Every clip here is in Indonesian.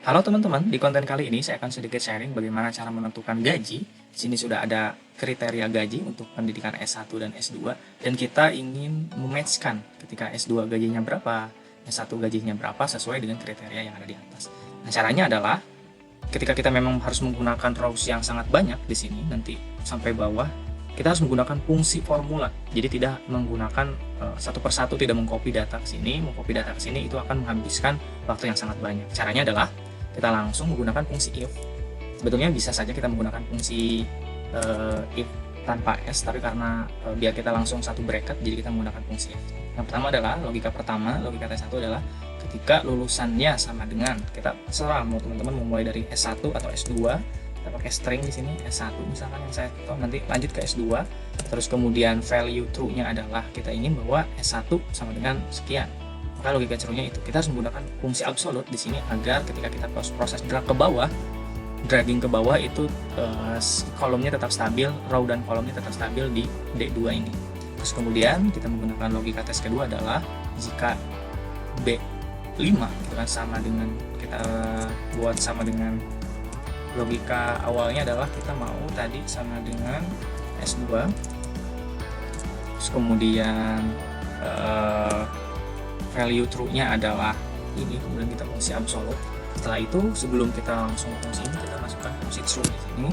Halo teman-teman, di konten kali ini saya akan sedikit sharing bagaimana cara menentukan gaji. Di sini sudah ada kriteria gaji untuk pendidikan S1 dan S2, dan kita ingin mematchkan ketika S2 gajinya berapa, S1 gajinya berapa sesuai dengan kriteria yang ada di atas. Nah, caranya adalah ketika kita memang harus menggunakan rows yang sangat banyak di sini, nanti sampai bawah, kita harus menggunakan fungsi formula. Jadi tidak menggunakan satu persatu, tidak mengcopy data ke sini, mengcopy data ke sini itu akan menghabiskan waktu yang sangat banyak. Caranya adalah kita langsung menggunakan fungsi if. Sebetulnya bisa saja kita menggunakan fungsi if tanpa s, tapi karena biar kita langsung satu bracket, jadi kita menggunakan fungsi if. Yang pertama adalah logika T1 adalah ketika lulusannya sama dengan, kita serah mau teman-teman memulai dari S1 atau S2, kita pakai string di sini S1 misalkan yang saya tahu, nanti lanjut ke S2, terus kemudian value true-nya adalah kita ingin bahwa S1 sama dengan sekian. Maka logika cerunya itu kita harus menggunakan fungsi absolute di sini agar ketika kita proses drag ke bawah, dragging ke bawah itu kolomnya tetap stabil, row dan kolomnya tetap stabil di D2 ini. Terus kemudian kita menggunakan logika tes kedua adalah jika B5 itu kan sama dengan, kita buat sama dengan logika awalnya adalah kita mau tadi sama dengan S2, terus kemudian value true-nya adalah ini, kemudian kita fungsi absolute. Setelah itu, sebelum kita langsung fungsi ini, kita masukkan fungsi true di sini.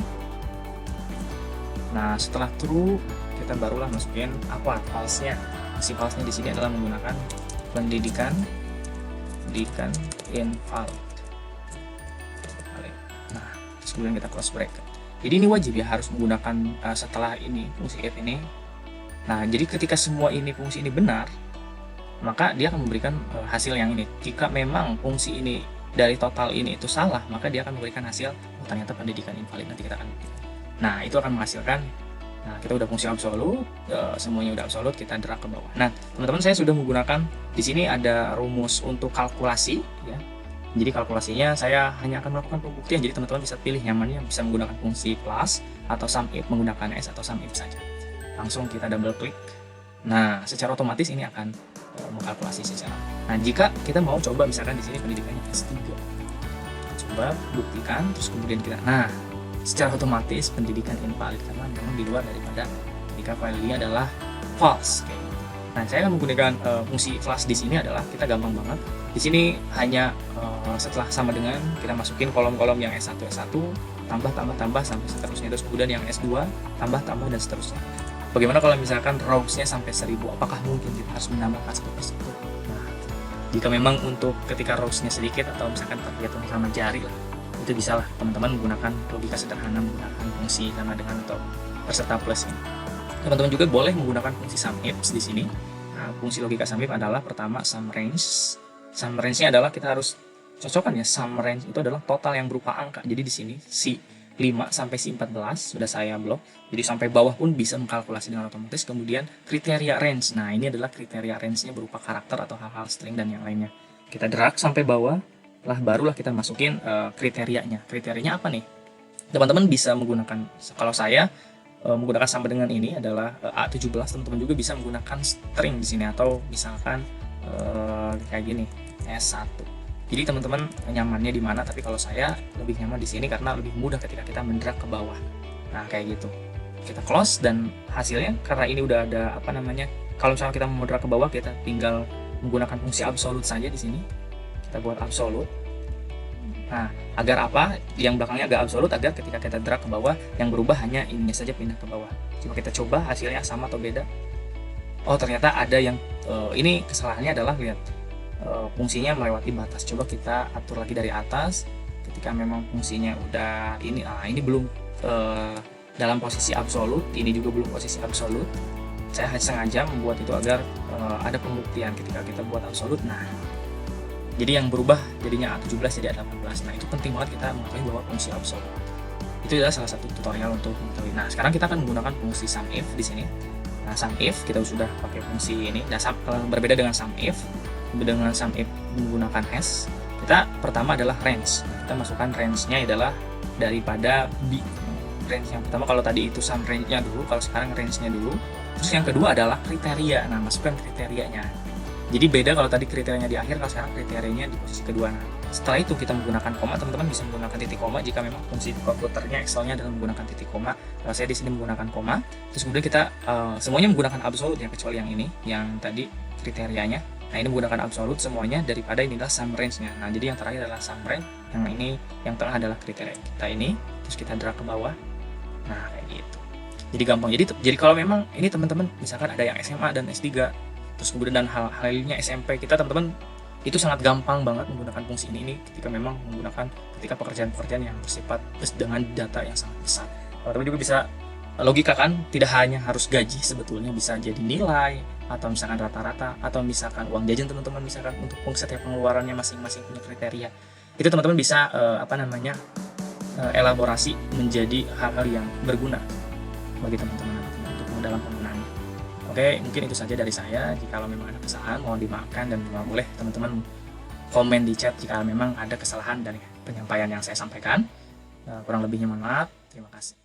Nah, setelah true, kita barulah masukin apa false-nya. Fungsi false-nya di sini adalah menggunakan pendidikan invalid. Nah, kemudian kita close bracket. Jadi ini wajib ya, harus menggunakan setelah ini fungsi if ini. Nah, jadi ketika semua ini fungsi ini benar, maka dia akan memberikan hasil yang ini. Jika memang fungsi ini dari total ini itu salah, maka dia akan memberikan hasil ternyata pendidikan invalid. Nanti kita akan, nah itu akan menghasilkan, nah kita udah fungsi absolute, semuanya udah absolute, kita drag ke bawah. Nah teman-teman, saya sudah menggunakan di sini ada rumus untuk kalkulasi ya. Jadi kalkulasinya saya hanya akan melakukan pembuktian, jadi teman-teman bisa pilih nyamannya, bisa menggunakan fungsi plus atau sum if, menggunakan s atau sum if saja. Langsung kita double klik. Nah, secara otomatis ini akan mengkalkulasi secara. Nah, jika kita mau coba misalkan di sini pendidikannya S3, coba buktikan, terus kemudian kita, nah, secara otomatis pendidikan invalid karena memang di luar daripada ketika value-nya adalah false. Kayak gitu. Nah, saya akan menggunakan fungsi flash di sini adalah kita gampang banget. Di sini hanya setelah sama dengan kita masukin kolom-kolom yang S1 tambah sampai seterusnya, terus kemudian yang S2 tambah dan seterusnya. Bagaimana kalau misalkan rows-nya sampai 1000, apakah mungkin kita harus menambahkan satu persatu? Nah, jika memang untuk ketika rows-nya sedikit atau misalkan terhitung sama jari lah, itu bisa lah teman-teman menggunakan logika sederhana, menggunakan fungsi sama dengan atau peserta plus ini. Teman-teman juga boleh menggunakan fungsi sum if di sini. Nah, fungsi logika sum if adalah pertama sum range. Sum range-nya adalah kita harus cocokkan ya, sum range itu adalah total yang berupa angka. Jadi di sini si 5 sampai si 14 sudah saya blok, jadi sampai bawah pun bisa mengkalkulasi dengan otomatis. Kemudian kriteria range, nah ini adalah kriteria range-nya berupa karakter atau hal-hal string dan yang lainnya. Kita drag sampai bawah, barulah kita masukin kriterianya. Kriterianya apa nih? Teman-teman bisa menggunakan, kalau saya menggunakan sama dengan ini adalah A17, teman-teman juga bisa menggunakan string di sini, atau misalkan kayak gini S1. Jadi teman-teman nyamannya di mana, tapi kalau saya lebih nyaman di sini karena lebih mudah ketika kita mendrag ke bawah. Nah, kayak gitu. Kita close dan hasilnya karena ini udah ada apa namanya? Kalau misalnya kita mau drag ke bawah, kita tinggal menggunakan fungsi absolute saja di sini. Kita buat absolute. Nah, agar apa? Yang belakangnya agak absolute agar ketika kita drag ke bawah, yang berubah hanya ininya saja pindah ke bawah. Coba kita coba hasilnya sama atau beda. Oh, ternyata ada yang ini kesalahannya adalah lihat. Fungsinya melewati batas. Coba kita atur lagi dari atas. Ketika memang fungsinya udah ini, ini belum dalam posisi absolut, ini juga belum posisi absolut. Saya sengaja membuat itu agar ada pembuktian ketika kita buat absolut. Nah, jadi yang berubah jadinya A17 jadi A18. Nah, itu penting banget kita mengetahui bahwa fungsi absolut. Itu adalah salah satu tutorial untuk mengetahui. Nah, sekarang kita akan menggunakan fungsi sum if di sini. Nah, sum if kita sudah pakai fungsi ini. Nah, berbeda dengan sum if. Dengan sum if menggunakan s, kita pertama adalah range. Kita masukkan range-nya adalah daripada b. Range yang pertama, kalau tadi itu sum range-nya dulu, kalau sekarang range-nya dulu. Terus yang kedua adalah kriteria. Nah, masukkan kriterianya. Jadi beda kalau tadi kriterianya di akhir, kalau sekarang kriterianya di posisi kedua. Nah, Setelah itu kita menggunakan koma, teman-teman bisa menggunakan titik koma jika memang fungsi komputernya Excelnya adalah menggunakan titik koma. Saya di sini menggunakan koma. Terus kemudian kita semuanya menggunakan absolut ya, kecuali yang ini, yang tadi kriterianya. Nah ini menggunakan absolut semuanya, daripada inilah sum range-nya. Nah jadi yang terakhir adalah sum range, yang ini yang tengah adalah kriteria kita ini. Terus kita drag ke bawah. Nah kayak gitu. Jadi gampang. Jadi kalau memang ini teman-teman misalkan ada yang SMA dan S3, terus kemudian dan hal-halnya SMP, kita teman-teman itu sangat gampang banget menggunakan fungsi ini ketika memang menggunakan ketika pekerjaan-pekerjaan yang bersifat dengan data yang sangat besar. Teman-teman juga bisa logikakan, tidak hanya harus gaji, sebetulnya bisa jadi nilai, atau misalkan rata-rata, atau misalkan uang jajan teman-teman, misalkan untuk setiap pengeluarannya masing-masing punya kriteria. Itu teman-teman bisa elaborasi menjadi hal-hal yang berguna bagi teman-teman untuk dalam penggunaannya. Oke, mungkin itu saja dari saya. Jika memang ada kesalahan, mohon dimaafkan, dan boleh teman-teman komen di chat jika memang ada kesalahan dari penyampaian yang saya sampaikan. Kurang lebihnya mohon maaf. Terima kasih.